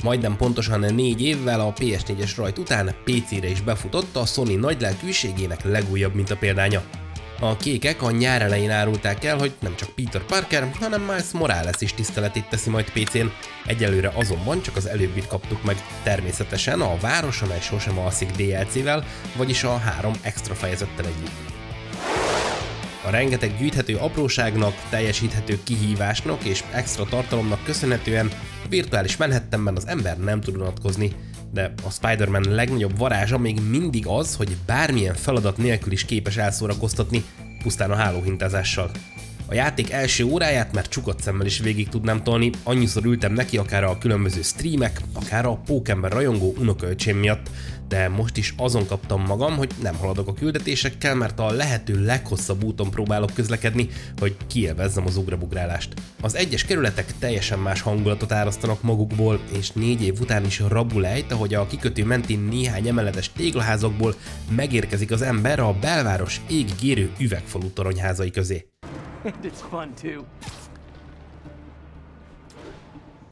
Majdnem pontosan 4 évvel a PS4-es rajt után PC-re is befutott a Sony nagylelkűségének legújabb mintapéldánya. A kékek a nyár elején árulták el, hogy nem csak Peter Parker, hanem Miles Morales is tiszteletét teszi majd PC-n. Egyelőre azonban csak az előbbit kaptuk meg, természetesen a Város, amely sosem alszik DLC-vel, vagyis a 3 extra fejezettel együtt. A rengeteg gyűjthető apróságnak, teljesíthető kihívásnak és extra tartalomnak köszönhetően a virtuális Manhattanben az ember nem tud unatkozni, de a Spider-Man legnagyobb varázsa még mindig az, hogy bármilyen feladat nélkül is képes elszórakoztatni, pusztán a hálóhintázással. A játék első óráját már csukott szemmel is végig tudnám tolni, annyiszor ültem neki akár a különböző streamek, akár a Pókember rajongó unokaöcsém miatt, de most is azon kaptam magam, hogy nem haladok a küldetésekkel, mert a lehető leghosszabb úton próbálok közlekedni, hogy kiélvezzem az ugrabugrálást. Az egyes kerületek teljesen más hangulatot árasztanak magukból, és 4 év után is rabul ejt, ahogy a kikötő mentén néhány emeletes téglaházakból megérkezik az ember a belváros égigérő üvegfalú toronyházai közé.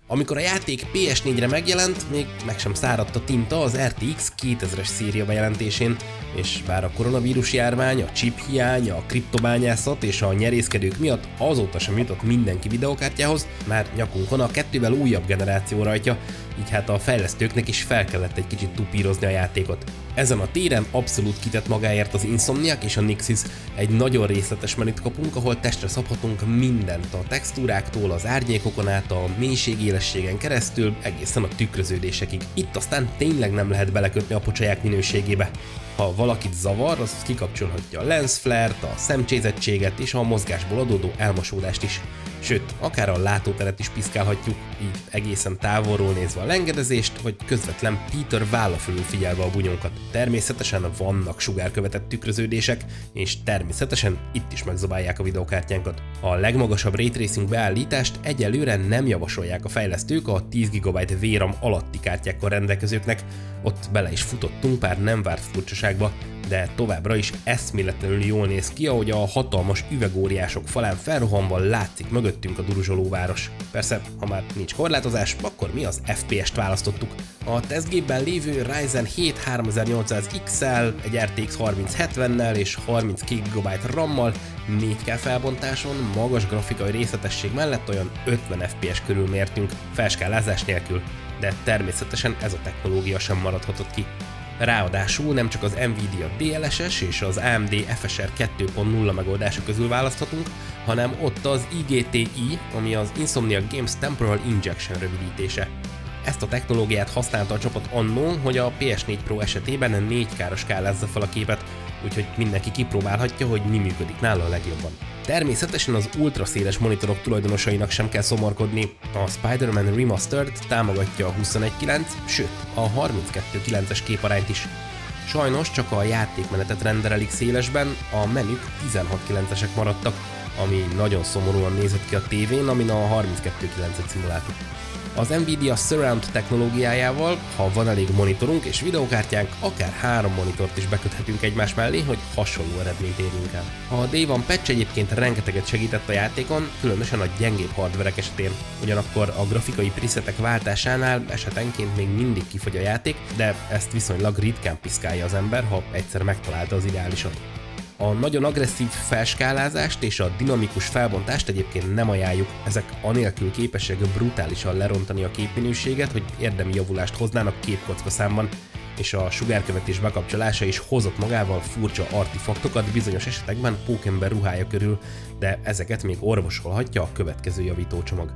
Amikor a játék PS4-re megjelent, még meg sem száradt a tinta az RTX 2000-es széria bejelentésén, és bár a koronavírus járvány, a chip hiány, a kriptobányászat és a nyerészkedők miatt azóta sem jutott mindenki videokártyához, már nyakunkon a 2-vel újabb generáció rajtja, így hát a fejlesztőknek is fel kellett egy kicsit tupírozni a játékot. Ezen a téren abszolút kitett magáért az Insomniac és a Nixxes, egy nagyon részletes menüt kapunk, ahol testre szabhatunk mindent, a textúráktól, az árnyékokon át, a mélységélességen keresztül, egészen a tükröződésekig. Itt aztán tényleg nem lehet belekötni a pocsaják minőségébe. Ha valakit zavar, az kikapcsolhatja a lens flare-t, a szemcsézettséget és a mozgásból adódó elmosódást is. Sőt, akár a látóteret is piszkálhatjuk, így egészen távolról nézve a lengedezést, vagy közvetlen Peter válla fölül figyelve a bunyókat. Természetesen vannak sugárkövetett tükröződések, és természetesen itt is megzabálják a videokártyánkat. A legmagasabb Ray Tracing beállítást egyelőre nem javasolják a fejlesztők a 10 GB VRAM alatti kártyákkal rendelkezőknek, ott bele is futottunk pár nem várt furcsaságba, de továbbra is eszméletlenül jól néz ki, ahogy a hatalmas üvegóriások falán felrohanva látszik mögöttünk a duruzsoló város. Persze, ha már nincs korlátozás, akkor mi az FPS-t választottuk. A tesztgépben lévő Ryzen 7 3800 XL, egy RTX 3070-nel és 32 GB RAM-mal 4K felbontáson, magas grafikai részletesség mellett olyan 50 FPS körül mértünk, felskálázás nélkül. De természetesen ez a technológia sem maradhatott ki. Ráadásul nem csak az Nvidia DLSS és az AMD FSR 2.0 megoldása közül választhatunk, hanem ott az IGTI, ami az Insomniac Games Temporal Injection rövidítése. Ezt a technológiát használta a csapat annó, hogy a PS4 Pro esetében 4K-ra skálázza fel a képet, úgyhogy mindenki kipróbálhatja, hogy mi működik nála a legjobban. Természetesen az ultraszéles monitorok tulajdonosainak sem kell szomorkodni, a Spider-Man Remastered támogatja a 21:9, sőt a 32:9-es képarányt is. Sajnos csak a játékmenetet renderelik szélesben, a menük 16:9-esek maradtak, ami nagyon szomorúan nézett ki a tévén, amin a 32:9-et szimuláltuk. Az Nvidia Surround technológiájával, ha van elég monitorunk és videokártyánk, akár 3 monitort is beköthetünk egymás mellé, hogy hasonló eredményt érjünk el. A Day One patch egyébként rengeteget segített a játékon, különösen a gyengébb hardverek esetén. Ugyanakkor a grafikai presetek váltásánál esetenként még mindig kifogy a játék, de ezt viszonylag ritkán piszkálja az ember, ha egyszer megtalálta az ideálisat. A nagyon agresszív felskálázást és a dinamikus felbontást egyébként nem ajánljuk, ezek anélkül képesek brutálisan lerontani a képminőséget, hogy érdemi javulást hoznának képkocka számban, és a sugárkövetés bekapcsolása is hozott magával furcsa artifaktokat bizonyos esetekben Pókember ruhája körül, de ezeket még orvosolhatja a következő javítócsomag.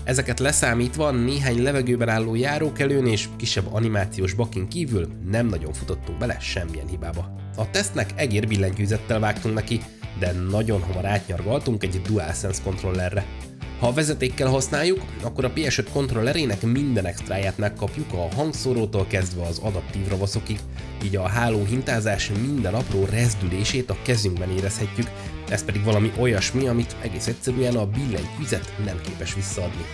Ezeket leszámítva néhány levegőben álló járókelőn és kisebb animációs bakin kívül nem nagyon futottunk bele semmilyen hibába. A tesztnek egér billentyűzettel vágtunk neki, de nagyon hamar átnyargaltunk egy DualSense kontrollerre. Ha a vezetékkel használjuk, akkor a PS5 kontrollerének minden extráját megkapjuk, a hangszórótól kezdve az adaptív ravaszokig, így a hálóhintázás minden apró rezdülését a kezünkben érezhetjük, ez pedig valami olyasmi, amit egész egyszerűen a billentyűzet nem képes visszaadni.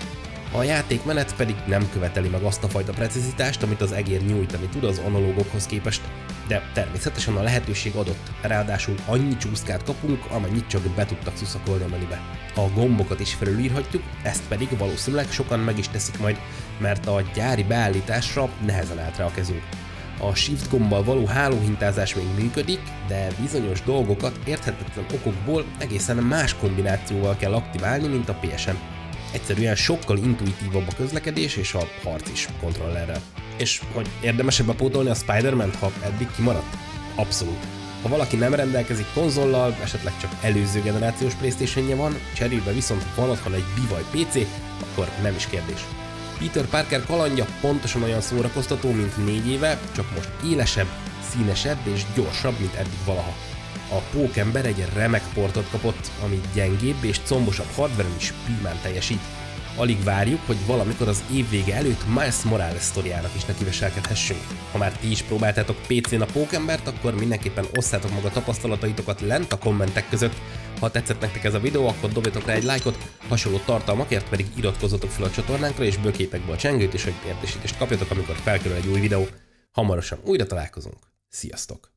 A játékmenet pedig nem követeli meg azt a fajta precizitást, amit az egér nyújtani tud az analógokhoz képest, de természetesen a lehetőség adott, ráadásul annyi csúszkát kapunk, amennyit csak be tudtak szuszakolni a menübe. A gombokat is felülírhatjuk, ezt pedig valószínűleg sokan meg is teszik majd, mert a gyári beállításra nehezen állt rá a kezünk. A Shift gombbal való hálóhintázás még működik, de bizonyos dolgokat érthetetlen okokból egészen más kombinációval kell aktiválni, mint a PS-en. Egyszerűen sokkal intuitívabb a közlekedés és a harc is kontrollerrel. És hogy érdemesebb bepótolni a Spider-Man-t, ha eddig kimaradt? Abszolút. Ha valaki nem rendelkezik konzollal, esetleg csak előző generációs PlayStation-je van, cserébe viszont van otthon egy bivaj PC, akkor nem is kérdés. Peter Parker kalandja pontosan olyan szórakoztató, mint 4 éve, csak most élesebb, színesebb és gyorsabb, mint eddig valaha. A pókember egy remek portot kapott, ami gyengébb és combosabb hardware-en is primán teljesít. Alig várjuk, hogy valamikor az év vége előtt Miles Morales sztoriának is nekiveselkedhessünk. Ha már ti is próbáltátok PC-n a pókembert, akkor mindenképpen osszátok maga tapasztalataitokat lent a kommentek között. Ha tetszett nektek ez a videó, akkor dobjatok rá egy lájkot, hasonló tartalmakért pedig iratkozzatok fel a csatornánkra és bökjétek be a csengőt is, hogy értesítést kapjatok, amikor felkerül egy új videó. Hamarosan újra találkozunk. Sziasztok!